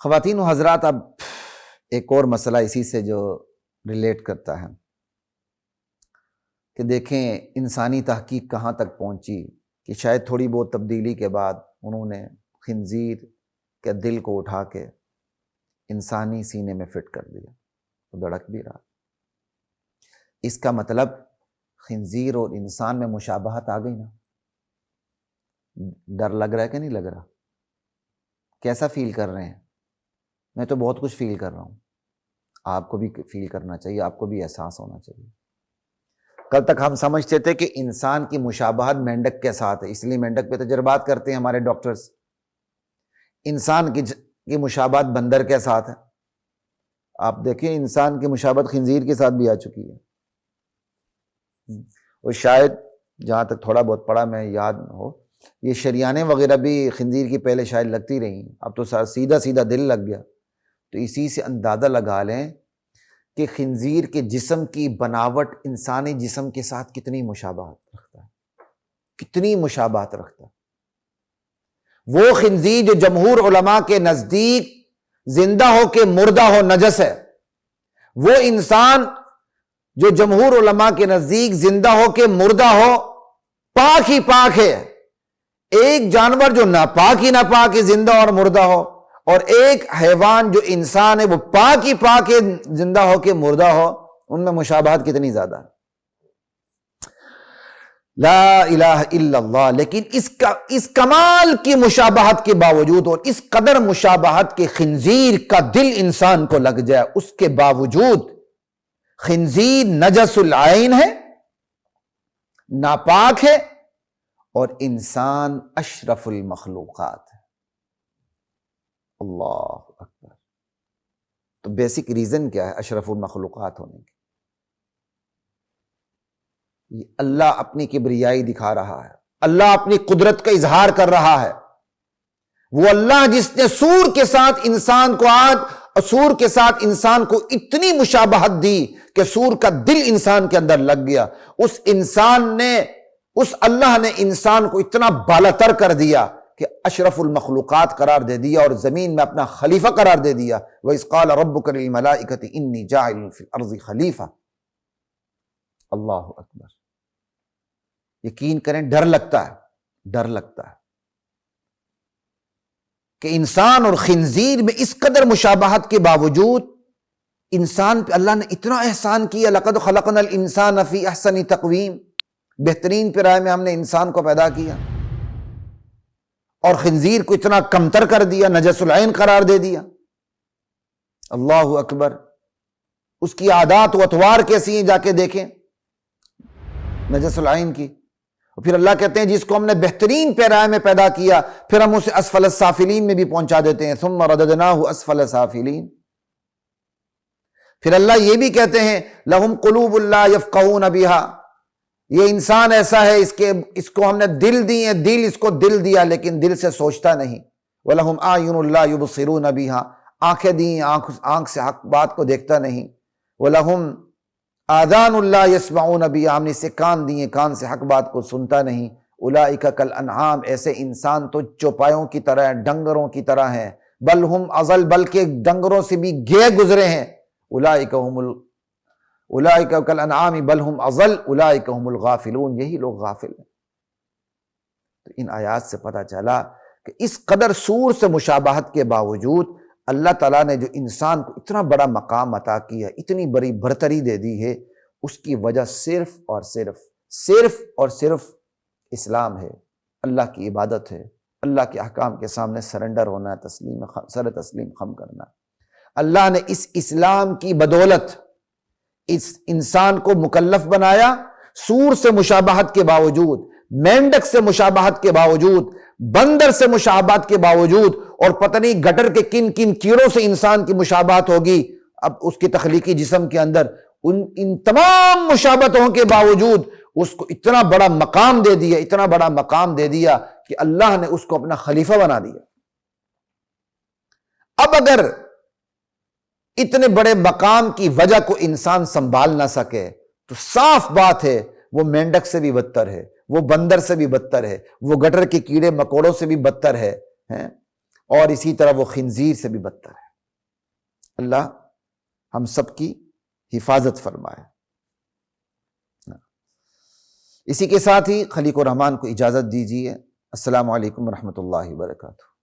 خواتین و حضرات، اب ایک اور مسئلہ اسی سے جو ریلیٹ کرتا ہے کہ دیکھیں انسانی تحقیق کہاں تک پہنچی کہ شاید تھوڑی بہت تبدیلی کے بعد انہوں نے خنزیر کے دل کو اٹھا کے انسانی سینے میں فٹ کر دیا، تو دھڑک بھی رہا۔ اس کا مطلب خنزیر اور انسان میں مشابہت آ گئی نا۔ ڈر لگ رہا ہے کہ نہیں لگ رہا؟ کیسا فیل کر رہے ہیں؟ میں تو بہت کچھ فیل کر رہا ہوں، آپ کو بھی فیل کرنا چاہیے، آپ کو بھی احساس ہونا چاہیے۔ کل تک ہم سمجھتے تھے کہ انسان کی مشابہت مینڈک کے ساتھ ہے، اس لیے مینڈک پہ تجربات کرتے ہیں ہمارے ڈاکٹرز۔ انسان کی مشابہت بندر کے ساتھ ہے، آپ دیکھیں انسان کی مشابہت خنزیر کے ساتھ بھی آ چکی ہے۔ اور شاید جہاں تک تھوڑا بہت پڑھا میں یاد ہو، یہ شریانیں وغیرہ بھی خنزیر کی پہلے شاید لگتی رہی، اب تو سیدھا سیدھا دل لگ گیا۔ تو اسی سے اندازہ لگا لیں کہ خنزیر کے جسم کی بناوٹ انسانی جسم کے ساتھ کتنی مشابہت رکھتا ہے، کتنی مشابہت رکھتا ہے۔ وہ خنزیر جو جمہور علماء کے نزدیک زندہ ہو کے مردہ ہو نجس ہے، وہ انسان جو جمہور علماء کے نزدیک زندہ ہو کے مردہ ہو پاک ہی پاک ہے۔ ایک جانور جو ناپاک ہی ناپاک ہے زندہ اور مردہ ہو، اور ایک حیوان جو انسان ہے وہ پاک ہی پاک ہے زندہ ہو کے مردہ ہو، ان میں مشابہت کتنی زیادہ ہے۔ لا الہ الا اللہ۔ لیکن اس کمال کی مشابہت کے باوجود اور اس قدر مشابہت کے خنزیر کا دل انسان کو لگ جائے، اس کے باوجود خنزیر نجس العین ہے، ناپاک ہے، اور انسان اشرف المخلوقات ہے۔ اللہ اکبر۔ تو بیسک ریزن کیا ہے اشرف المخلوقات ہونے کی؟ یہ اللہ اپنی کبریائی دکھا رہا ہے، اللہ اپنی قدرت کا اظہار کر رہا ہے۔ وہ اللہ جس نے سور کے ساتھ انسان کو اتنی مشابہت دی کہ سور کا دل انسان کے اندر لگ گیا، اس اللہ نے انسان کو اتنا بالاتر کر دیا کہ اشرف المخلوقات قرار دے دیا اور زمین میں اپنا خلیفہ قرار دے دیا۔ وَإِذْ قَالَ رَبُّكَ لِلْمَلَائِكَةِ إِنِّي جَاعِلٌ فِي الْأَرْضِ خَلِيفَةً۔ اللہ اکبر۔ یقین کریں ڈر لگتا ہے کہ انسان اور خنزیر میں اس قدر مشابہت کے باوجود انسان پہ اللہ نے اتنا احسان کیا۔ لَقَدْ خَلَقْنَا الْإِنسَانَ فِي أَحْسَنِ تَقْوِيمٍ، بہترین پیرائے میں ہم نے انسان کو پیدا کیا، اور خنزیر کو اتنا کمتر کر دیا، نجس العین قرار دے دیا۔ اللہ اکبر۔ اس کی عادات و اطوار کیسی ہیں جا کے دیکھیں نجس العین کی۔ اور پھر اللہ کہتے ہیں جس کو ہم نے بہترین پیرائے میں پیدا کیا، پھر ہم اسے اسفل السافلین میں بھی پہنچا دیتے ہیں، ثم رددناہ اسفل سافلین۔ پھر اللہ یہ بھی کہتے ہیں لہم قلوب لا یفقہون بہا، یہ انسان ایسا ہے اس کو ہم نے دل دی ہیں، اس کو دل دیا لیکن دل سے سوچتا نہیں۔ وَلَهُمْ أَعْيُنٌ لَا يُبْصِرُونَ بِهَا، آنکھیں دی ہیں آنکھ سے حق بات کو دیکھتا نہیں۔ وَلَهُمْ آذَانٌ لَا يَسْمَعُونَ بِهَا، ہم نے اسے کان دی ہیں کان سے حق بات کو سنتا نہیں۔ أُولَئِكَ كَالْأَنْعَامِ، ایسے انسان تو چوپایوں کی طرح ہیں، ڈنگروں کی طرح ہیں۔ بل ہم اضل، بلکہ ڈنگروں سے بھی گئے گزرے ہیں۔ اولئک کالانعام بل ہم اضل اولئک هم الغافلون، یہی لوگ غافل ہیں۔ تو ان آیات سے پتہ چلا کہ اس قدر سور سے مشابہت کے باوجود اللہ تعالیٰ نے جو انسان کو اتنا بڑا مقام عطا کیا، اتنی بڑی برتری دے دی ہے، اس کی وجہ صرف اور صرف اسلام ہے، اللہ کی عبادت ہے، اللہ کے احکام کے سامنے سرنڈر ہونا ہے، سر تسلیم خم کرنا۔ اللہ نے اس اسلام کی بدولت اس انسان کو مکلف بنایا، سور سے مشابہت کے باوجود، مینڈک سے مشابہت کے باوجود، بندر سے مشابہت کے باوجود، اور پتہ نہیں گٹر کے کن کیڑوں سے انسان کی مشابہت ہوگی اب اس کے تخلیقی جسم کے اندر، ان تمام مشابہتوں کے باوجود اس کو اتنا بڑا مقام دے دیا کہ اللہ نے اس کو اپنا خلیفہ بنا دیا۔ اب اگر اتنے بڑے مقام کی وجہ کو انسان سنبھال نہ سکے تو صاف بات ہے وہ مینڈک سے بھی بدتر ہے، وہ بندر سے بھی بدتر ہے، وہ گٹر کے کیڑے مکوڑوں سے بھی بدتر ہے۔ اور اسی طرح وہ خنزیر سے بھی بدتر ہے۔ اللہ ہم سب کی حفاظت فرمائے۔ اسی کے ساتھ ہی خلیق الرحمن کو اجازت دیجیے۔ السلام علیکم ورحمۃ اللہ وبرکاتہ۔